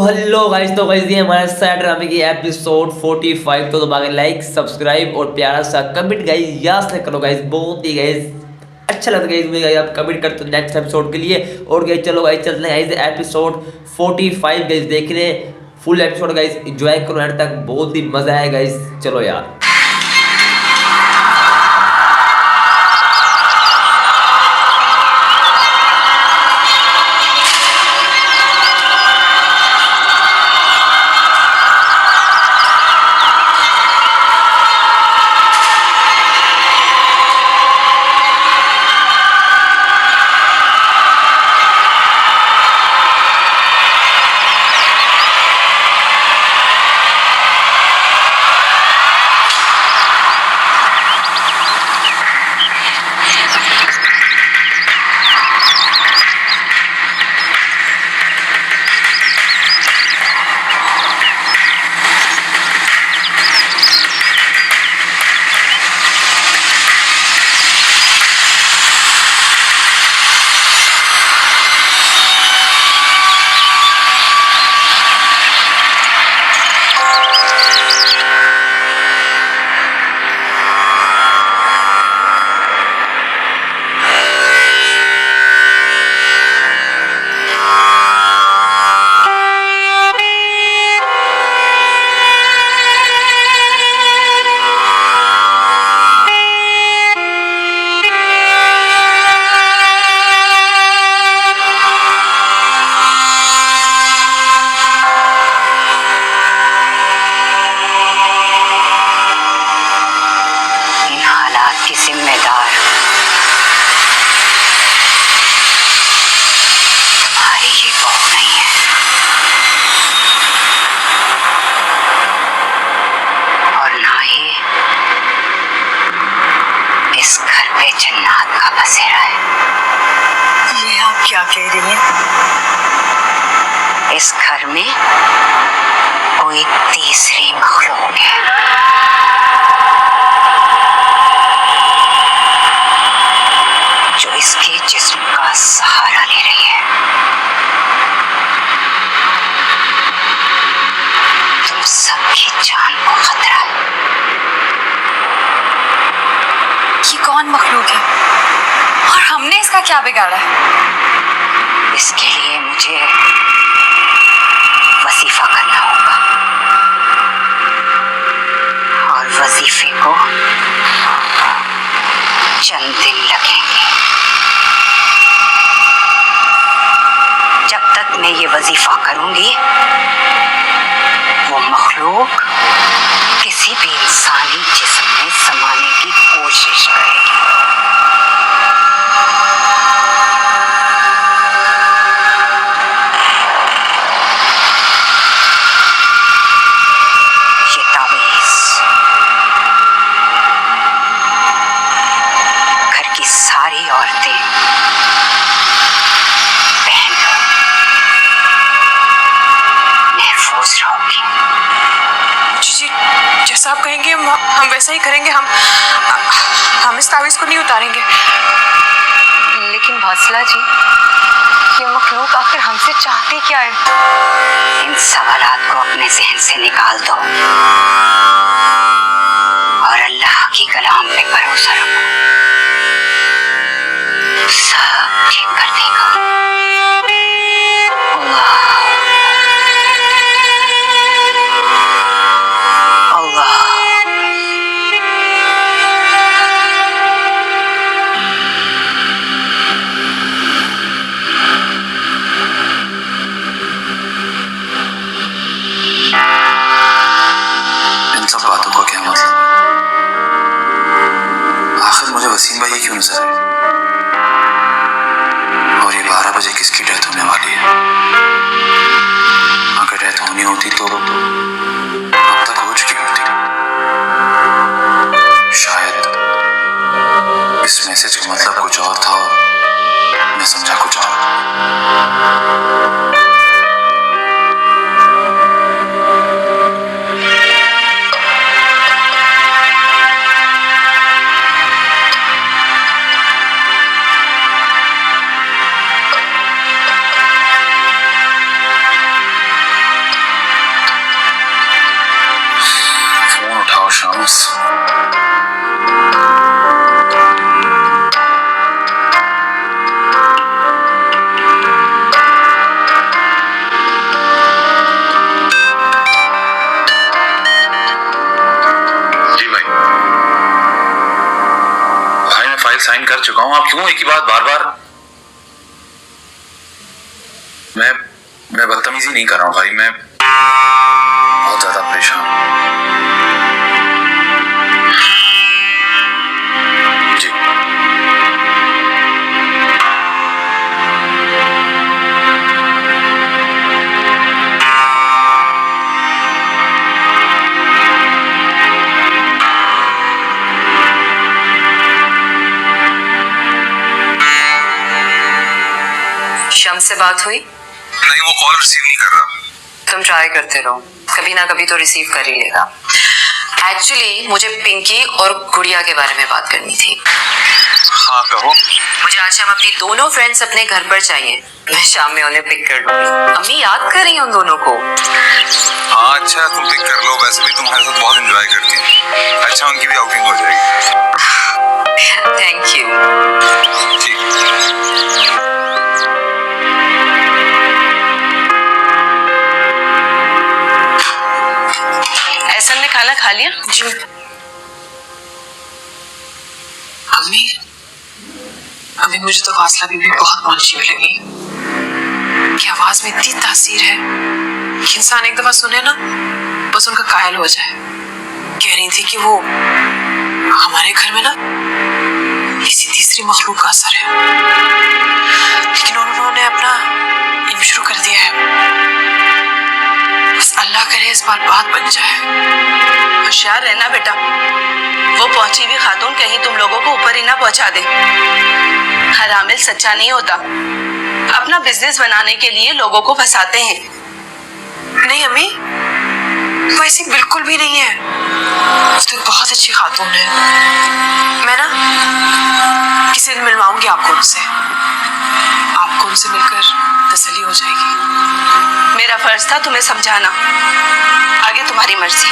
Hello guys, तो guys ये हमारा सैड ड्रामे की एपिसोड 45। तो दबा के लाइक सब्सक्राइब और प्यारा सा कमेंट गाइस याद से करो गाइस। बहुत ही गाइस अच्छा लगता है गाइस मुझे, आप कमेंट करते हो नेक्स्ट एपिसोड के लिए। और गाइस चलो गाइस चलते हैं गाइस एपिसोड 45 गाइस देखने। फुल एपिसोड गाइस एंजॉय करो एंड तक, बहुत ही मजा आया गाइस। चलो यार क्या कह रही हैं? इस घर में कोई तीसरी मखलूक है जो इसके जिस्म का सहारा ले रही है। तुम सबकी जान को खतरा है। ये कौन मखलूक है और हमने इसका क्या बिगाड़ा है? इसके लिए मुझे वजीफा करना होगा और वजीफे को चंद दिन लगेंगे। जब तक मैं ये वजीफा करूंगी वो मखलूक किसी भी इंसानी जिस्म में समाने की कोशिश करेगी। सारी औरतें पहन लो, महफूज रहोगी। जी जैसा आप कहेंगे हम वैसा ही करेंगे। हम इस तावीज़ को नहीं उतारेंगे। लेकिन हौसला जी, ये मखलूक आखिर हमसे चाहती क्या है? इन सवालात को अपने जहन से निकाल दो और अल्लाह की कलाम पे भरोसा रखो, सब ठीक कर देगा। अल्लाह अल्लाह। इन सब बातों का क्या मतलब? आखिर मुझे वसीम भाई क्यों नजर आए? शम्स, जी भाई। भाई मैं फाइल साइन कर चुका हूँ, आप क्यों एक ही बात बार बार? मैं बदतमीजी नहीं कर रहा हूँ भाई, मैं बहुत ज्यादा परेशान हूँ। जी शम्स से बात हुई? नहीं, वो कॉल रिसीव नहीं कर रहा। तुम ट्राई करते रहो, कभी ना कभी तो रिसीव कर ही लेगा। एक्चुअली मुझे पिंकी और गुड़िया के बारे में बात करनी थी। हाँ कहो। मुझे आज हम अपनी दोनों फ्रेंड्स अपने घर पर चाहिए। मैं शाम में उन्हें पिक कर लूंगी। अम्मी याद कर रही हैं उन दोनों को। हाँ अच्छा, तुम पिक कर लो, वैसे भी तुम्हारे साथ बहुत एंजॉय करती हैं। अच्छा, उनकी भी आउटिंग हो जाएगी। Thank you. ठीक। ऐसा ने खाना खा लिया? जी अम्मी, अम्मी मुझे तो वासला बीबी बहुत मुंशीब लगी। की आवाज में इतनी तासीर है कि इंसान एक दफा सुने ना बस उनका कायल हो जाए। कह रही थी कि वो हमारे घर में ना किसी तीसरी मखलूक का असर है, लेकिन उन्होंने अपना इल्म शुरू कर दिया है। बस अल्लाह करे इस बार बात बन जाए। होशियार रहना बेटा, वो पहुंची हुई खातून कहीं तुम लोगों को ऊपर ही ना पहुंचा दे। हर आमिल सच्चा नहीं होता, अपना बिजनेस बनाने के लिए लोगों को फंसाते हैं। नहीं अम्मी, वो ऐसी बिल्कुल भी नहीं है। वो तो बहुत अच्छी खातून है। मैं ना किसी दिन मिलवाऊंगी आपको उनसे, आपको उनसे मिलकर तसल्ली हो जाएगी। मेरा फर्ज था तुम्हें समझाना, आगे तुम्हारी मर्जी।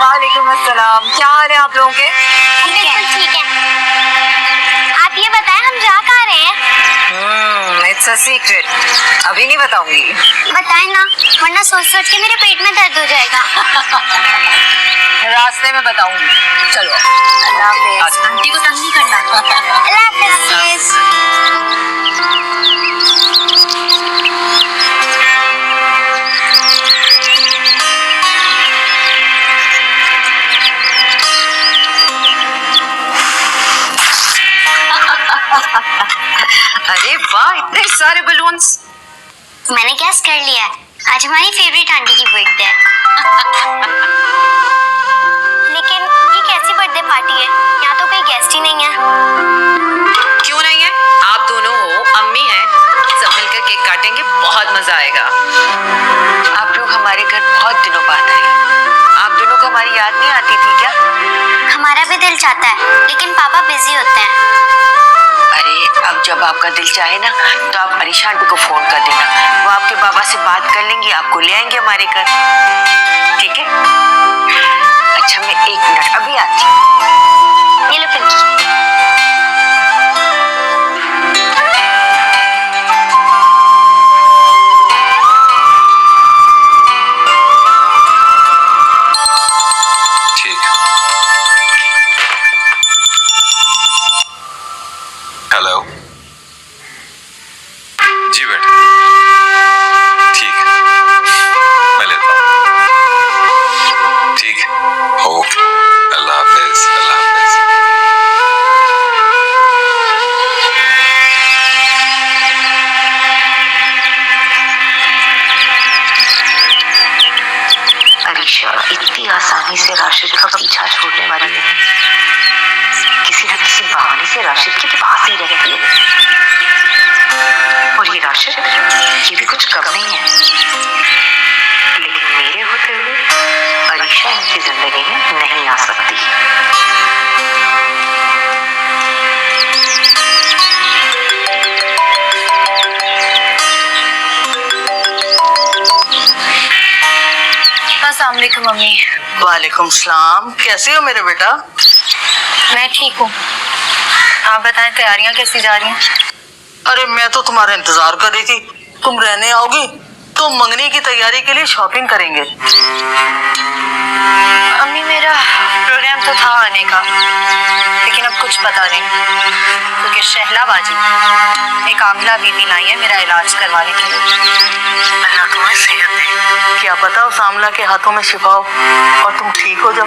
वालेकुम अस्सलाम। क्या हाल है आप लोगों के? बिल्कुल ठीक है। आप ये बताएं हम जा कहाँ रहे हैं? इट्स अ सीक्रेट, अभी नहीं बताऊंगी। बताएं ना, वरना सोच सोच के मेरे पेट में दर्द हो जाएगा। रास्ते में बताऊंगी। चलो अल्लाह हाफिज़। आंटी को तंग नहीं करना। अल्लाह हाफिज़। अरे वाह, इतने सारे बलून्स। मैंने गैस कर लिया है, आज हमारी फेवरेट आंटी की बर्थडे है। लेकिन ये कैसी बर्थडे पार्टी है? यहाँ तो कोई गेस्ट ही नहीं है। क्यों नहीं है? आप दोनों हो, अम्मी हैं, सब मिलकर केक काटेंगे, बहुत मजा आएगा। आप लोग हमारे घर बहुत दिनों बाद आए। आप दोनों को हमारी याद नहीं आती थी क्या? हमारा भी दिल चाहता है, लेकिन पापा बिजी होते हैं। अरे अब जब आपका दिल चाहे ना तो आप अरीशा आंटी को फोन कर देना, वो आपके बाबा से बात कर लेंगी, आपको ले आएंगे हमारे घर, ठीक है? अच्छा मैं 1 मिनट अभी आती हूँ। ये लो पिंकी। ठीक। हेलो जी बेटा, ठीक है मैं लेता हूँ। ठीक है, ओके, अल्लाह हाफिज़, अल्लाह हाफिज़। अरीशा इतनी आसानी से राशिद का पीछा छोड़ने वाली नहीं, किसी न किसी बहाने से राशिद के पास ही रहती है। और ये राशिद, ये भी कुछ कम नहीं है। अस्सलाम वालेकुम मम्मी। वालेकुम सलाम। कैसी हो मेरे बेटा? मैं ठीक हूँ, आप बताएं तैयारियां कैसी जा रही हैं? अरे मैं तो तुम्हारा इंतजार कर रही थी, तुम रहने आओगी तो मंगनी की तैयारी के लिए शॉपिंग करेंगे। अम्मी मेरा प्रोग्राम तो था आने का, लेकिन अब कुछ पता नहीं, क्योंकि शहला बाजी एक आमला बीबी लाई है मेरा इलाज करवाने के लिए। अल्लाह तुम्हें सेहत दे, क्या पता उस आमला के हाथों में शिफा हो और तुम ठीक हो जाओ।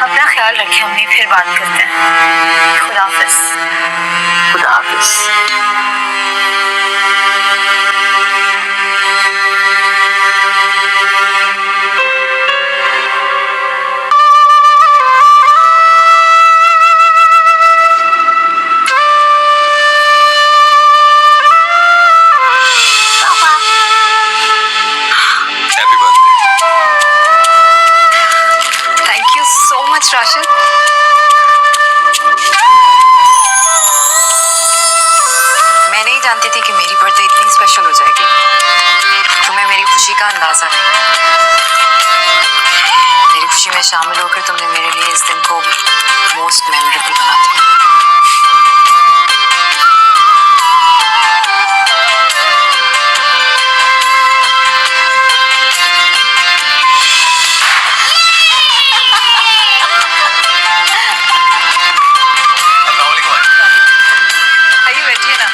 अपना ख्याल रखें अम्मी, फिर बात करते हैं। खुदा हाफिज। खुदा हाफिज। Happy birthday. Thank you so much Rashid. मैं नहीं जानती थी कि मेरी बर्थडे इतनी स्पेशल हो जाएगी। तुम्हें मेरी खुशी का अंदाजा नहीं। मेरी खुशी में शामिल होकर तुमने मेरे लिए इस दिन को मोस्ट मेमोरेबल बना दिया। आइए बैठिए ना।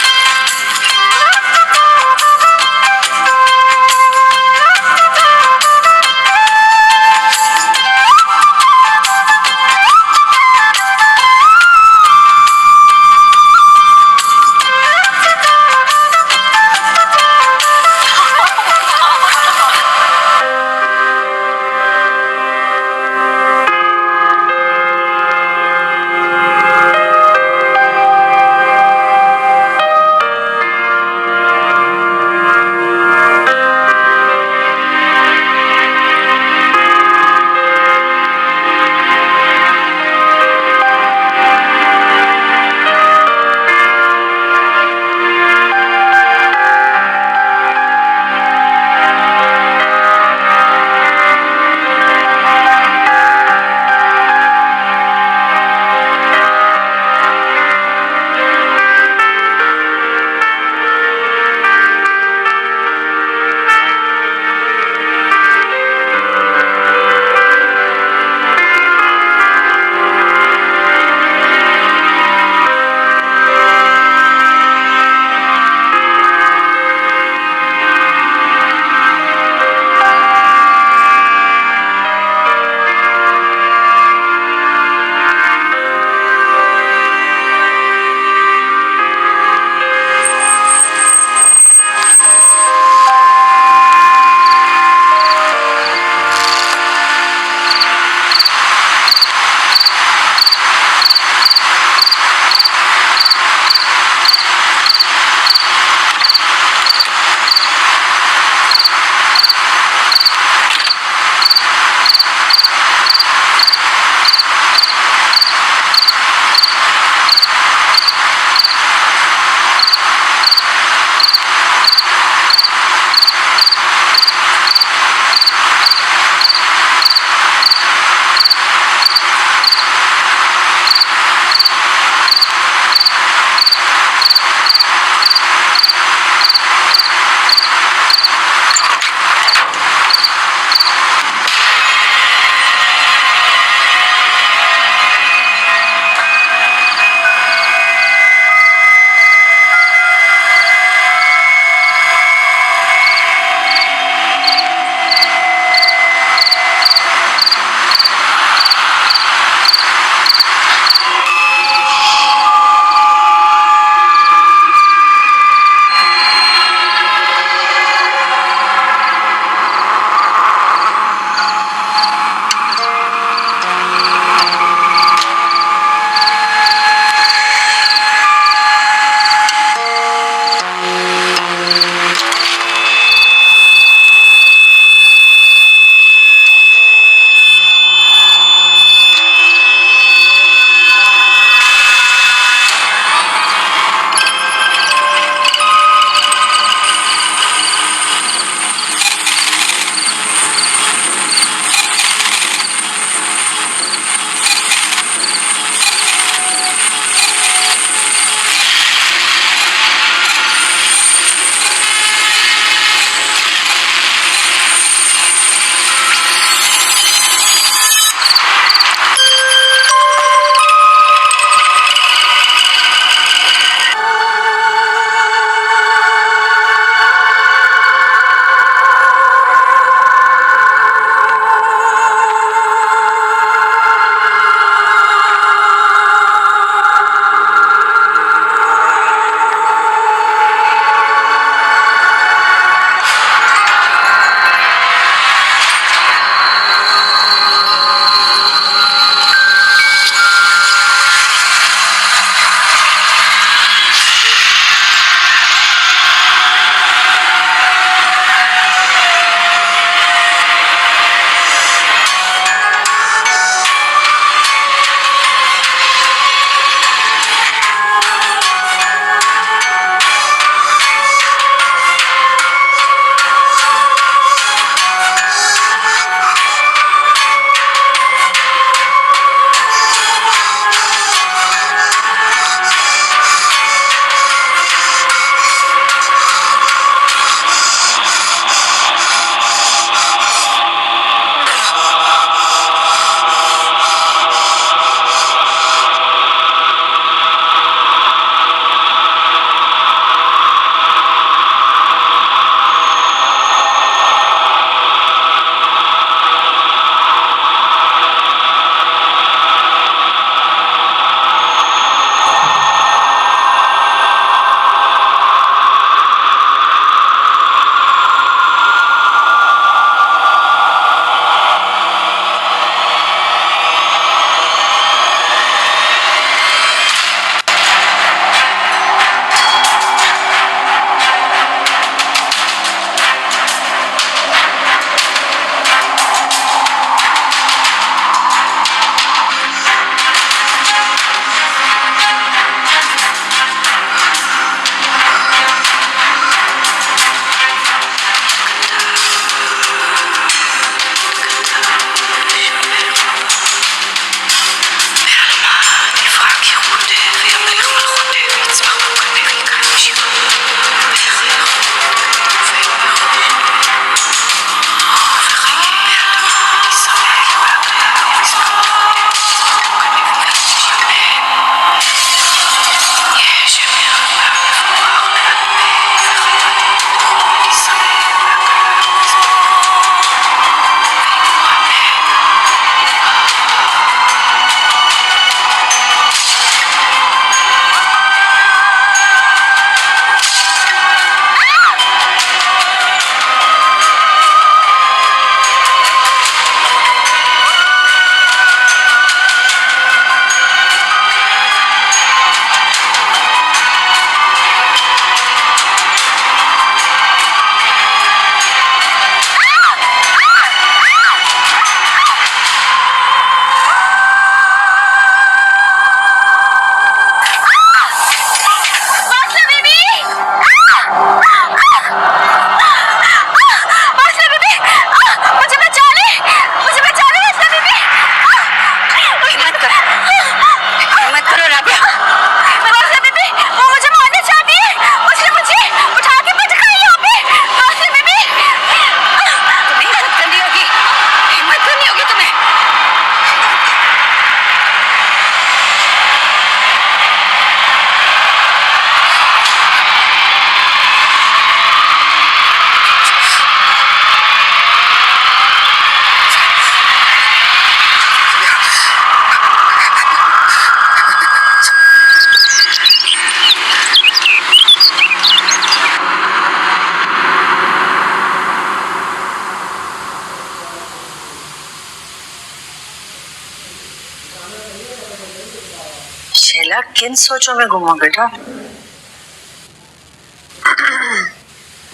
किन सोचों में गुम हो बेटा?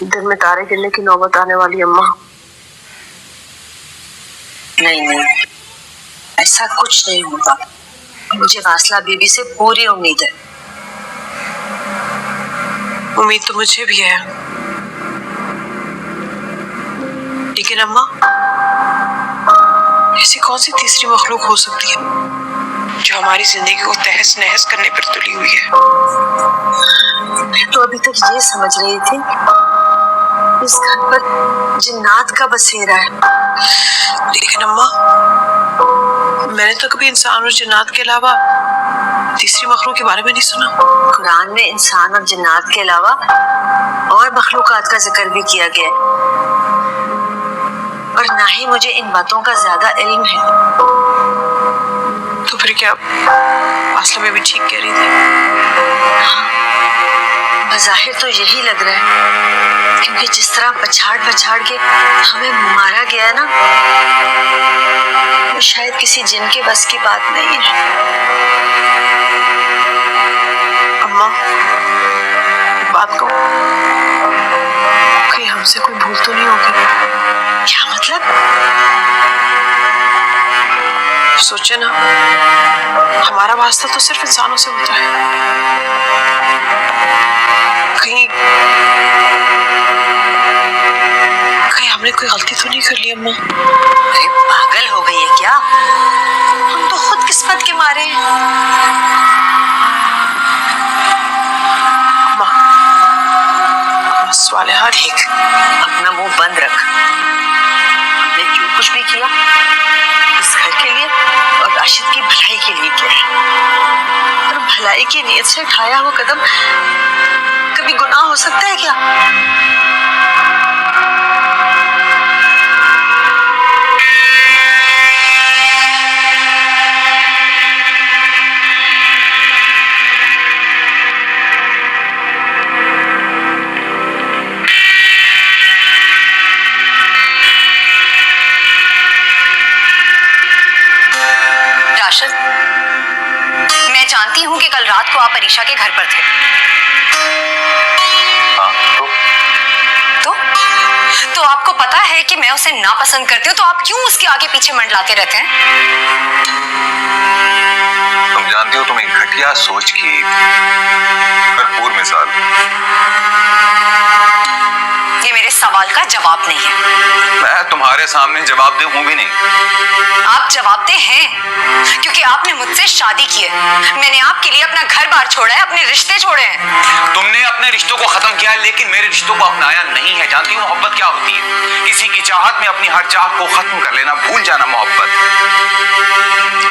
दिन में तारे गिनने की नौबत आने वाली अम्मा। नहीं, ऐसा कुछ नहीं होगा। मुझे वासला बीबी से पूरी उम्मीद है। उम्मीद तो मुझे भी है, लेकिन अम्मा ऐसी कौन सी तीसरी मखलूक हो सकती है जो हमारी जिंदगी को तहस नहस करने पर तुली हुई है? मैं तो अभी तक ये समझ रही थी इस घर पर जिन्नात का बसेरा है, लेकिन अम्मा मैंने तो कभी इंसान और जिन्नात के अलावा तीसरी मखलूक के बारे में नहीं सुना। कुरान में इंसान और जिन्नात के अलावा और मखलूकात का जिक्र भी किया गया है, और ना ही मुझे इन बातों का ज्यादा इल्म है। तो फिर क्या वासला में भी ठीक कह रही थी? बज़ाहिर तो यही लग रहा है, क्योंकि जिस तरह पछाड़ पछाड़ के हमें मारा गया है ना, वो शायद किसी जिन के बस की बात नहीं है। अम्मा एक बात कहूं, कहीं हमसे कोई भूल तो नहीं होगी? क्या मतलब? सोचे ना, हमारा वास्ता तो सिर्फ इंसानों से होता है। कहीं हमने कोई गलती तो नहीं कर ली अम्मा? अरे पागल हो गई है क्या? हम तो खुद किस्मत के मारे हैं। अम्मा सवाल है, ठीक, अपना मुंह बंद रख। हमने जो कुछ भी किया इस घर के लिए और राशिद की भलाई के लिए किया है, और भलाई की नीयत से उठाया हुआ कदम कभी गुनाह हो सकता है क्या? राशिद, मैं जानती हूँ कि कल रात को आप अरीशा के घर पर थे। हाँ, तो आपको पता है कि मैं उसे नापसंद करती हूँ, तो आप क्यों उसके आगे पीछे मंडलाते रहते हैं? तुम जानती हो तुम एक घटिया सोच की भरपूर मिसाल। ये मेरे सवाल का जवाब नहीं है। मैं तुम्हारे सामने जवाबदेह हूं भी नहीं। आप जवाबदेह हैं, क्योंकि आपने मुझसे शादी की है। मैंने आपके लिए अपना घर बार छोड़ा है, अपने रिश्ते छोड़े हैं। तुमने अपने रिश्तों को खत्म किया है, लेकिन मेरे रिश्तों को अपनाया नहीं है। जानती हो मोहब्बत क्या होती है? किसी की चाहत में अपनी हर चाह को खत्म कर लेना, भूल जाना मोहब्बत।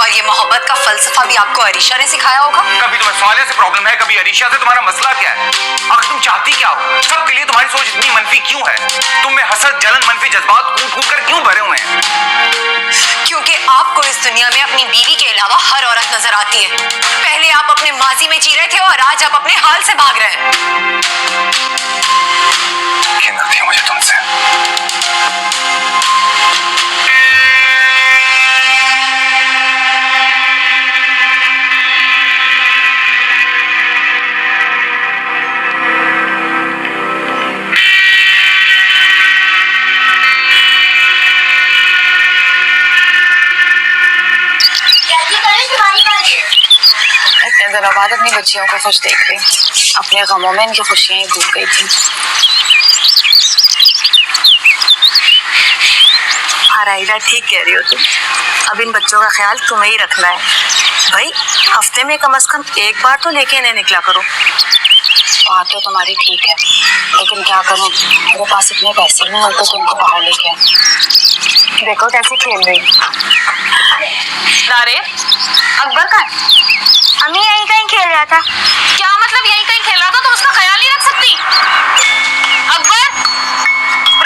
और ये मोहब्बत का फलसफा भी आपको अरीशा ने सिखाया होगा। कभी तुम्हें साले से प्रॉब्लम है, कभी अरीशा से। तुम्हारा मसला क्या है? आखिर तुम चाहती क्या हो? सबके लिए तुम्हारी सोच इतनी मनफी क्यों है? तुम में हसद, जलन, मनफी जज्बात कूट कूट कर क्यों भरे हुए हैं? क्योंकि आपको इस दुनिया में अपनी बीवी के अलावा हर औरत नजर आती है। पहले आप अपने माजी में जी रहे थे और आज आप अपने हाल से भाग रहे हैं। घिन आती है मुझे तुमसे। इतने दिनों बाद अपनी बच्चियों को खुश देख रही, अपने गमों में इनकी खुशियां ही भूल गई थी। आराइला ठीक कह रही हो तुम। अब इन बच्चों का ख्याल तुम्हें ही रखना है भाई। हफ्ते में कम से कम एक बार तो लेके इन्हें निकला करो। बात तो तुम्हारी ठीक है, लेकिन क्या करूं, मेरे पास इतने पैसे नहीं होते तो उनको बाहर लेके आए। देखो कैसे खेल रही। नारे, अकबर का अम्मी यहीं कहीं खेल रहा था। क्या मतलब यहीं कहीं खेल रहा था? तुम उसका ख्याल नहीं रख सकती? अकबर,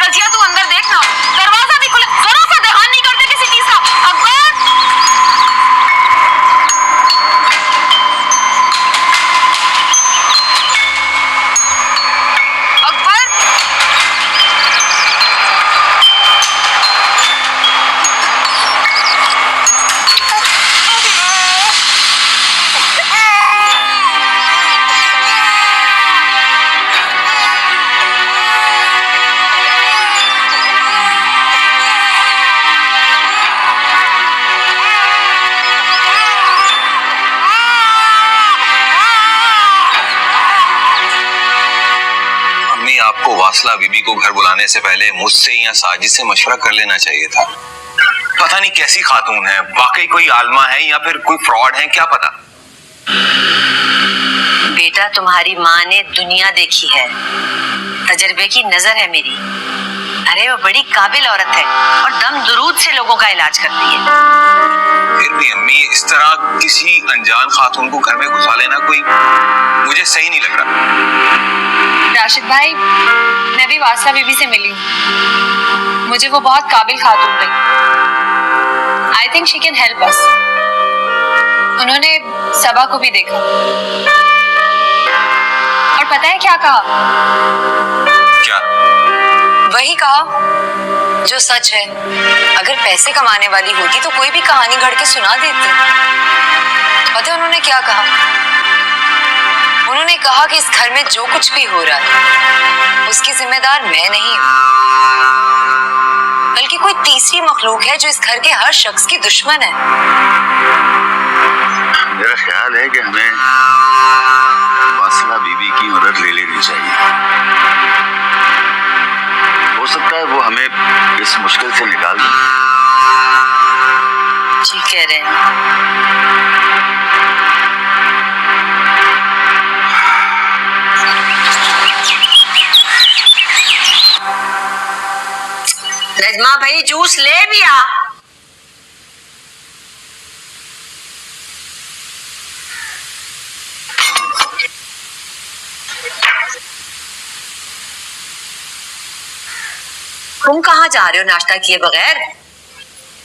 रजिया तू अंदर देखना, दरवाजा भी खुला, जरा सा ध्यान नहीं करते किसी चीज का। अकबर, आपको वासला बीबी को घर बुलाने से पहले मुझसे या साजिद से मशवरा कर लेना चाहिए था। पता नहीं कैसी खातून है, वाकई कोई आलमा है या फिर कोई फ्रॉड है, क्या पता। बेटा तुम्हारी माँ ने दुनिया देखी है, तजर्बे की नजर है मेरी। अरे वो बड़ी काबिल औरत है और दम दुरूद से लोगों का इलाज करती है। फिर भी अम्मी, इस तरह किसी अनजान खातून को घर में घुसा लेना कोई मुझे सही नहीं लग रहा। राशिद भाई, मैं भी वासला बीबी से मिली हूँ। मुझे वो बहुत काबिल खातून लगी। I think she can help us. उन्होंने सबा को भी देखा और पता है क्या कहा? क्या? वही कहा जो सच है। अगर पैसे कमाने वाली होती तो कोई भी कहानी गढ़ के सुना देती। पता है उन्होंने क्या कहा? उन्होंने कहा कि इस घर में जो कुछ भी हो रहा है उसकी जिम्मेदार मैं नहीं हूं, बल्कि कोई तीसरी मखलूक है जो इस घर के हर शख्स की दुश्मन है। मेरा ख्याल है कि हमें वासला बीबी की मदद ले लेनी चाहिए। हो सकता है वो हमें इस मुश्किल से निकाल दे। ठीक कह रहे हैं। रजमा भाई जूस ले भी आ। तुम कहाँ जा रहे हो नाश्ता किए बगैर?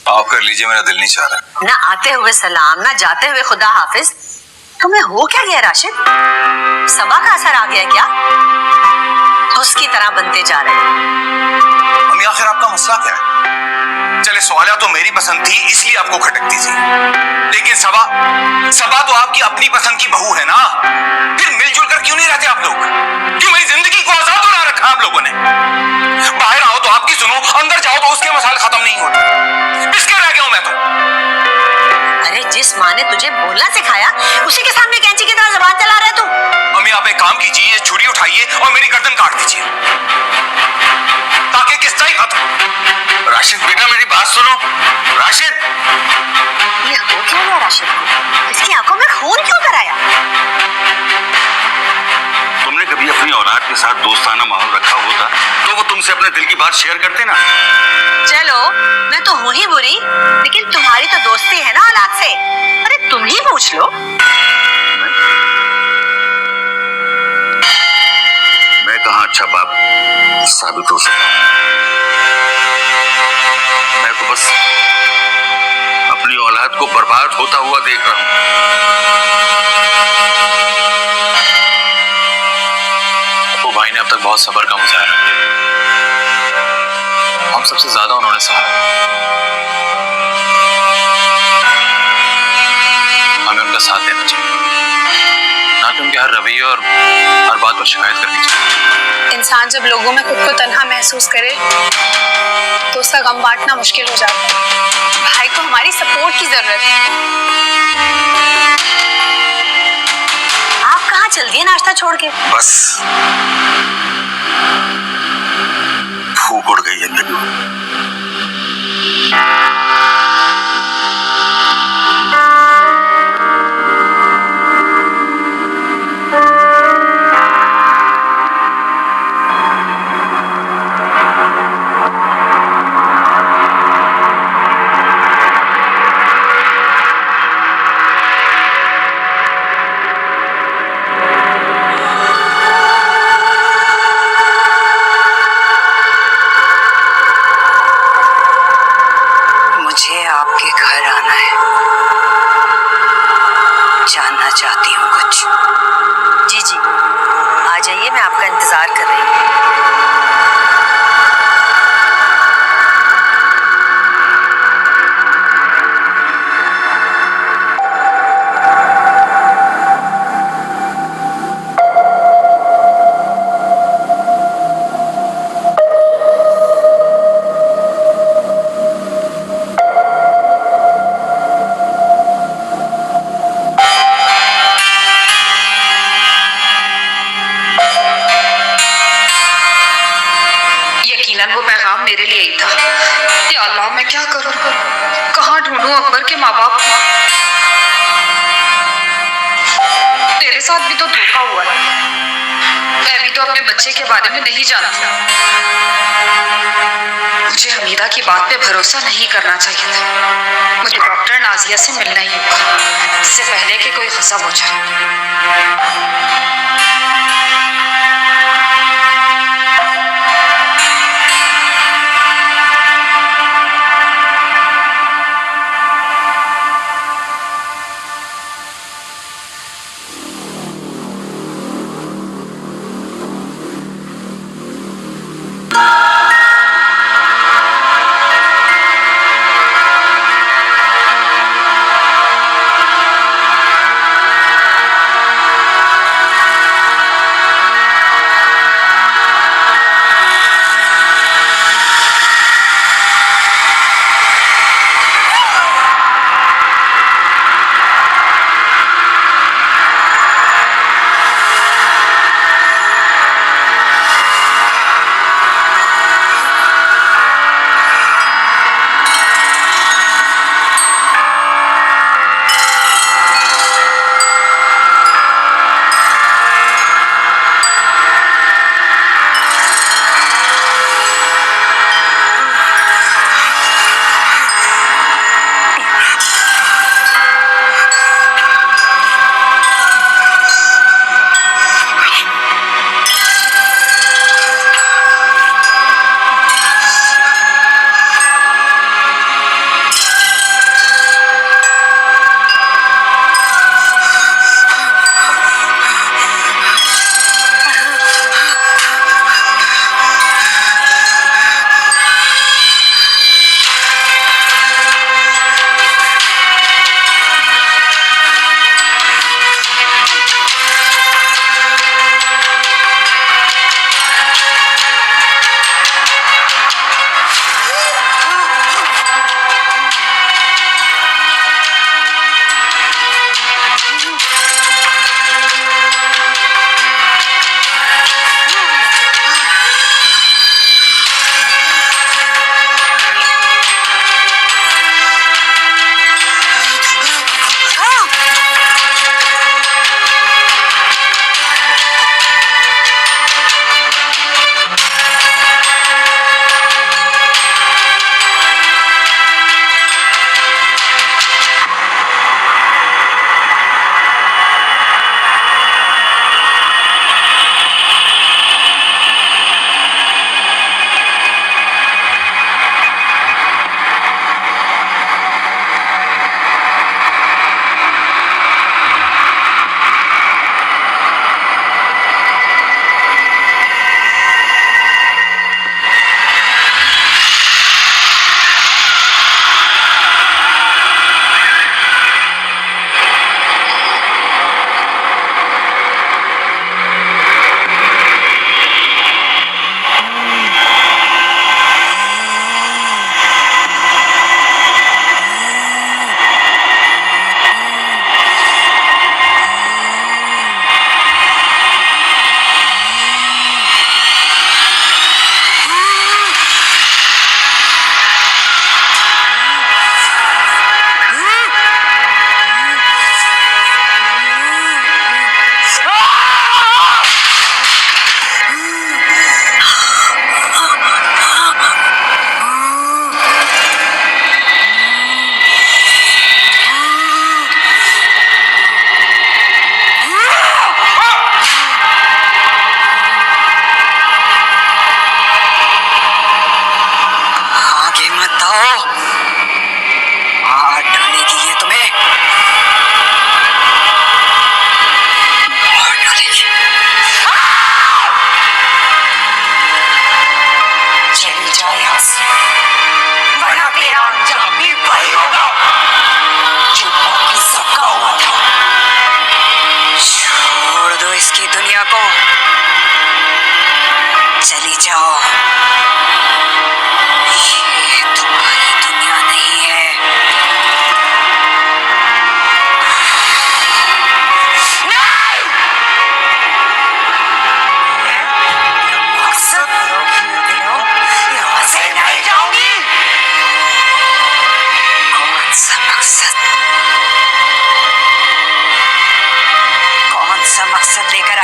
आप कर लीजिए, मेरा दिल नहीं चाह रहा। ना आते हुए सलाम, ना जाते हुए खुदा हाफिज। तुम्हें हो क्या गया राशिद? सबा का असर आ गया क्या? उसकी तरह बनते जा रहे हो। अम्मी, आखिर आपका मसला क्या है? चले, सवालिया तो मेरी पसंद थी इसलिए आपको खटकती थी, लेकिन सबा तो आपकी अपनी पसंद की बहू है ना। फिर मिलजुल कर क्यों नहीं रहते आप लोग? क्यों मेरी जिंदगी को आजाद बना रखा आप लोगों ने? बाहर आओ तो आपकी सुनो, अंदर जाओ तो उसके मसाले खत्म नहीं होते। पिसके रह गया हूं मैं तो। अरे जिस माँ ने तुझे बोलना सिखाया उसी के सामने कैंची की तरह जुबान चला रहे तुम। अम्मी, आप एक काम कीजिए, ये छुरी उठाइए और मेरी गर्दन काट दीजिए ताकि किस्सा ही खत्म। राशिद बेटा, मेरी बात सुनो। राशिद, ये हो क्या गया राशिद को? इसकी आंखों में खून क्यों कराया? तुमने कभी अपनी औलाद के साथ दोस्ताना माहौल रखा होता तो वो तुमसे अपने दिल की बात शेयर करते ना। चलो, मैं तो हूँ ही बुरी, लेकिन तुम्हारी तो दोस्ती है ना औलाद से। अरे तुम ही पूछ लो। मैं कहाँ अच्छा बाप साबित हो सकता हूँ। मैं तो बस अपनी औलाद को बर्बाद होता हुआ देख रहा हूँ। अपू भाई ने अब तक बहुत सब्र का मुजाहरा किया। हम सबसे ज्यादा उन्होंने सहा। हमें उनका साथ देना चाहिए, ना कि उनके हर रवैये और हर बात पर शिकायत करनी चाहिए। इंसान जब लोगों में खुद को तन्हा महसूस करे तो उसका गम बांटना मुश्किल हो जाता है। भाई को हमारी सपोर्ट की जरूरत है। आप कहाँ चल दिए नाश्ता छोड़ के? बस फूक उड़ गई है मेरी। आपके घर आना है, जानना चाहती हूँ कुछ। जी जी, आ जाइए, मैं आपका इंतजार कर रही हूँ। यकीनन वो पैगाम मेरे लिए ही था। या अल्लाह, मैं क्या करूं? कहाँ ढूंढूं अकबर के माँ बाप? तेरे साथ भी तो धोखा हुआ है। मैं भी तो अपने बच्चे के बारे में नहीं जानती। मुझे हमीदा की बात पे भरोसा नहीं करना चाहिए था। मुझे डॉक्टर नाजिया से मिलना ही होगा, इससे पहले कि कोई गज़ब हो जाए।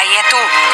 आई है तू?